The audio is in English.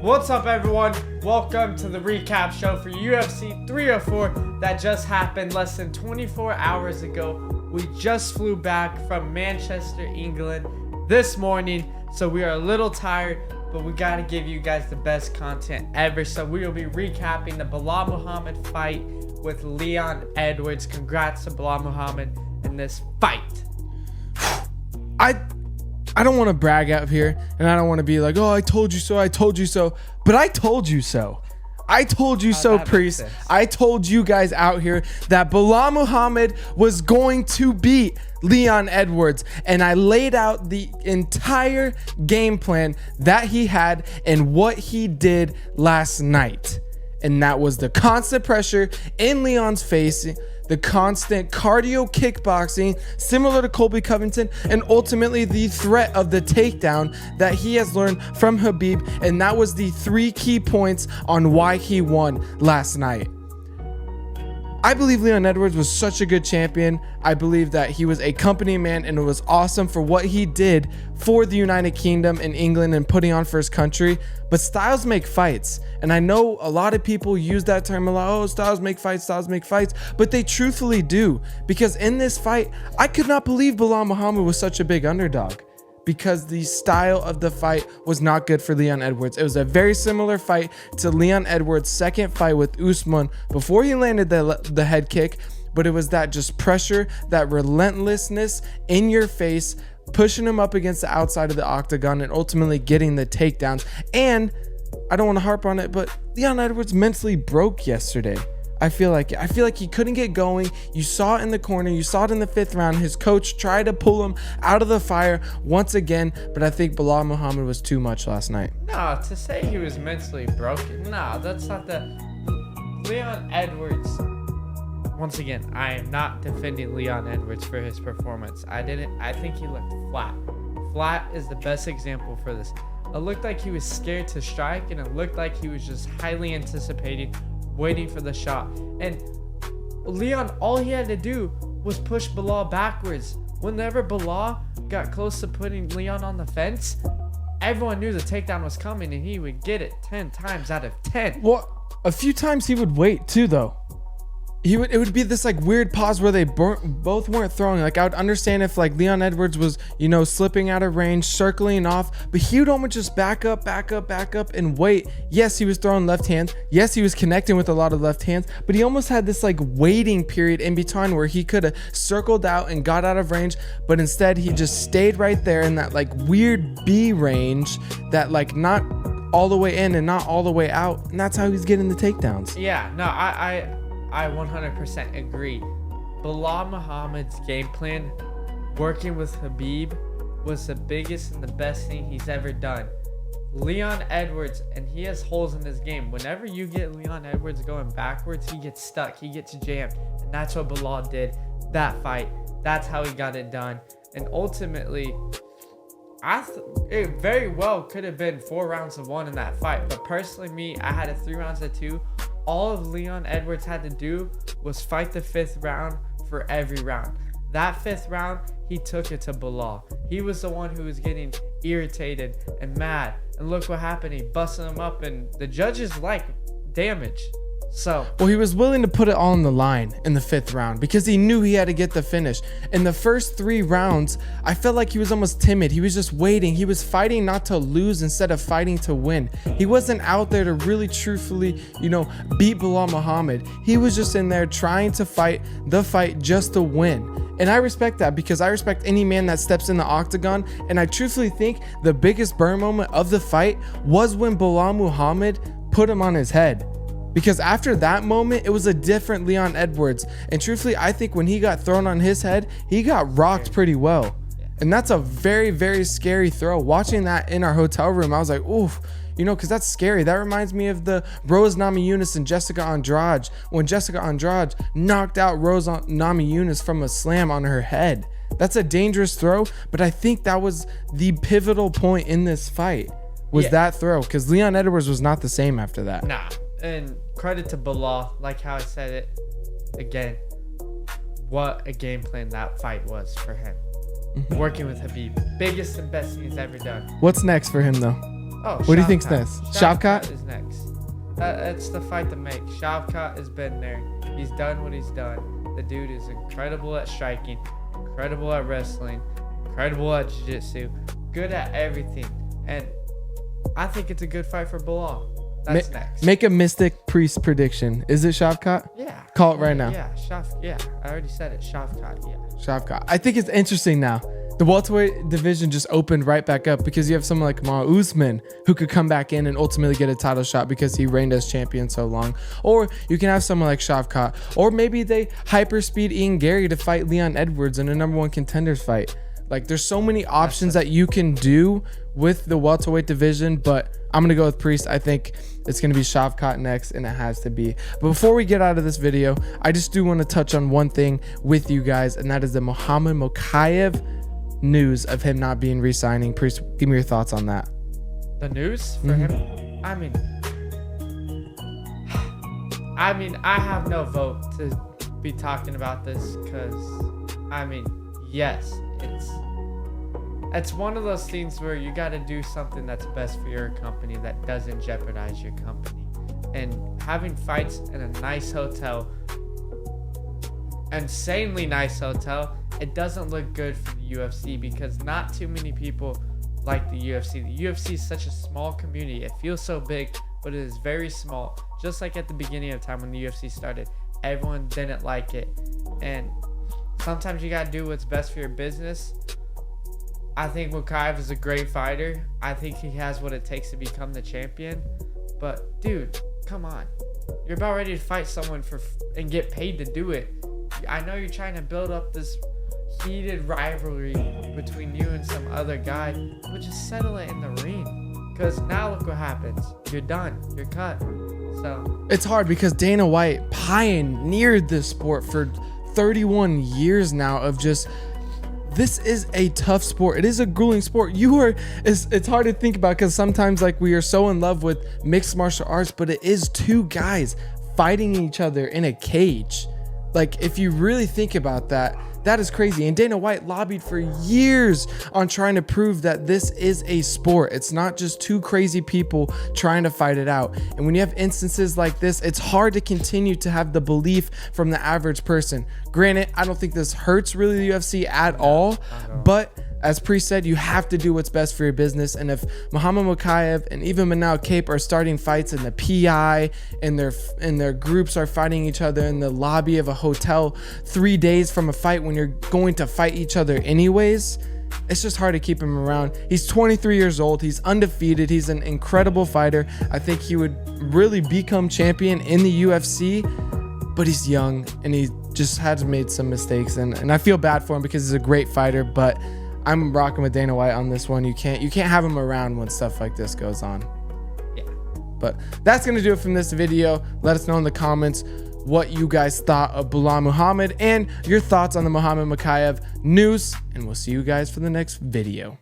What's up, everyone? Welcome to the recap show for UFC 304 that just happened less than 24 hours ago. We just flew back from Manchester, England this morning, so we are a little tired, but we got to give you guys the best content ever. So we will be recapping the Belal Muhammad fight with Leon Edwards. Congrats to Belal Muhammad in this fight. I don't want to brag out here, and I don't want to be like, oh, I told you so, but I told you so. I told you so, Priest. I told you guys out here that Belal Muhammad was going to beat Leon Edwards, and I laid out the entire game plan that he had and what he did last night. And that was the constant pressure in Leon's face, the constant cardio kickboxing, similar to Colby Covington, and ultimately the threat of the takedown that he has learned from Khabib. And that was the 3 key points on why he won last night. I believe Leon Edwards was such a good champion. I believe that he was a company man, and it was awesome for what he did for the United Kingdom and England and putting on for his country. But styles make fights. And I know a lot of people use that term a lot. Oh, styles make fights, but they truthfully do. Because in this fight, I could not believe Belal Muhammad was such a big underdog, because the style of the fight was not good for Leon Edwards. It was a very similar fight to Leon Edwards' second fight with Usman before he landed the head kick, but it was that just pressure, that relentlessness in your face, pushing him up against the outside of the octagon and ultimately getting the takedowns. And I don't want to harp on it, but Leon Edwards mentally broke yesterday. I feel like he couldn't get going. You saw it in the corner. You saw it in the 5th round. His coach tried to pull him out of the fire once again, but I think Belal Muhammad was too much last night. No, to say he was mentally broken, no, that's not the... Leon Edwards, once again, I am not defending Leon Edwards for his performance. I think he looked flat. Flat is the best example for this. It looked like he was scared to strike, and it looked like he was just highly anticipating, waiting for the shot. And Leon, all he had to do was push Belal backwards. Whenever Belal got close to putting Leon on the fence, everyone knew the takedown was coming, and he would get it 10 times out of 10. Well, a few times he would wait too, though. It would be this like weird pause where they both weren't throwing. Like, I would understand if like Leon Edwards was, slipping out of range, circling off, but he would almost just back up and wait. Yes, he was throwing left hands. Yes, he was connecting with a lot of left hands, but he almost had this like waiting period in between where he could have circled out and got out of range, but instead he just stayed right there in that like weird B range, that like not all the way in and not all the way out, and that's how he's getting the takedowns. Yeah, no, I 100% agree. Belal Muhammad's game plan, working with Khabib, was the biggest and the best thing he's ever done. Leon Edwards, and he has holes in his game. Whenever you get Leon Edwards going backwards, he gets stuck, he gets jammed. And that's what Belal did that fight. That's how he got it done. And ultimately, it very well could have been 4 rounds of 1 in that fight. But personally, I had it 3 rounds of 2. All of Leon Edwards had to do was fight the 5th round for every round. That 5th round, he took it to Belal. He was the one who was getting irritated and mad. And look what happened. He busted him up, and the judges like damage. Well, he was willing to put it all on the line in the 5th round because he knew he had to get the finish. In the first 3 rounds, I felt like he was almost timid. He was just waiting. He was fighting not to lose instead of fighting to win. He wasn't out there to really truthfully, beat Belal Muhammad. He was just in there trying to fight the fight just to win. And I respect that, because I respect any man that steps in the octagon. And I truthfully think the biggest burn moment of the fight was when Belal Muhammad put him on his head. Because after that moment, it was a different Leon Edwards. And truthfully, I think when he got thrown on his head, he got rocked pretty well. And that's a very, very scary throw. Watching that in our hotel room, I was like, oof, because that's scary. That reminds me of the Rose Namajunas and Jessica Andrade, when Jessica Andrade knocked out Rose Namajunas from a slam on her head. That's a dangerous throw, but I think that was the pivotal point in this fight, was that throw, because Leon Edwards was not the same after that. Nah. And credit to Belal, like how I said it again, what a game plan that fight was for him. Working with Khabib, biggest and best thing he's ever done. What's next for him though? Oh, what do you think's next? Shavkat is next. That's the fight to make. Shavkat has been there. He's done what he's done. The dude is incredible at striking, incredible at wrestling, incredible at jiu-jitsu, good at everything. And I think it's a good fight for Belal. That's next. Make a Mystic Priest prediction. Is it Shavkat? Yeah. Call it right now. Yeah, yeah. I already said it. Shavkat, yeah. Shavkat. I think it's interesting now. The welterweight division just opened right back up because you have someone like Kamaru Usman who could come back in and ultimately get a title shot because he reigned as champion so long. Or you can have someone like Shavkat. Or maybe they hyperspeed Ian Gary to fight Leon Edwards in a #1 contenders fight. Like, there's so many options that you can do with the welterweight division, but I'm going to go with Priest. I think it's going to be Shavkat next, and it has to be. But before we get out of this video, I just do want to touch on one thing with you guys, and that is the Muhammad Mokaev news of him not being re-signing. Priest, give me your thoughts on that. The news for him? I mean, I have no vote to be talking about this because, yes, it's one of those things where you got to do something that's best for your company that doesn't jeopardize your company. And having fights in a nice hotel, insanely nice hotel, it doesn't look good for the UFC because not too many people like the UFC. The UFC is such a small community. It feels so big, but it is very small. Just like at the beginning of time when the UFC started, everyone didn't like it. And sometimes you got to do what's best for your business. I think Mokaev is a great fighter. I think he has what it takes to become the champion. But dude, come on. You're about ready to fight someone and get paid to do it. I know you're trying to build up this heated rivalry between you and some other guy, but just settle it in the ring. Because now look what happens. You're done. You're cut. So it's hard because Dana White pioneered this sport for 31 years now of just, this is a tough sport. It is a grueling sport. It's hard to think about because sometimes like we are so in love with mixed martial arts, but it is two guys fighting each other in a cage. Like, if you really think about that, that is crazy. And Dana White lobbied for years on trying to prove that this is a sport. It's not just two crazy people trying to fight it out. And when you have instances like this, it's hard to continue to have the belief from the average person. Granted, I don't think this hurts really the UFC at all, but as Priest said, you have to do what's best for your business. And if Muhammad Mokaev and even Manal Cape are starting fights in the PI and their groups are fighting each other in the lobby of a hotel 3 days from a fight when you're going to fight each other anyways, it's just hard to keep him around. He's 23 years old. He's undefeated. He's an incredible fighter. I think he would really become champion in the UFC, but he's young and he just has made some mistakes. And I feel bad for him because he's a great fighter, but I'm rocking with Dana White on this one. You can't have him around when stuff like this goes on. Yeah. But that's going to do it from this video. Let us know in the comments what you guys thought of Belal Muhammad and your thoughts on the Muhammad Mokaev news. And we'll see you guys for the next video.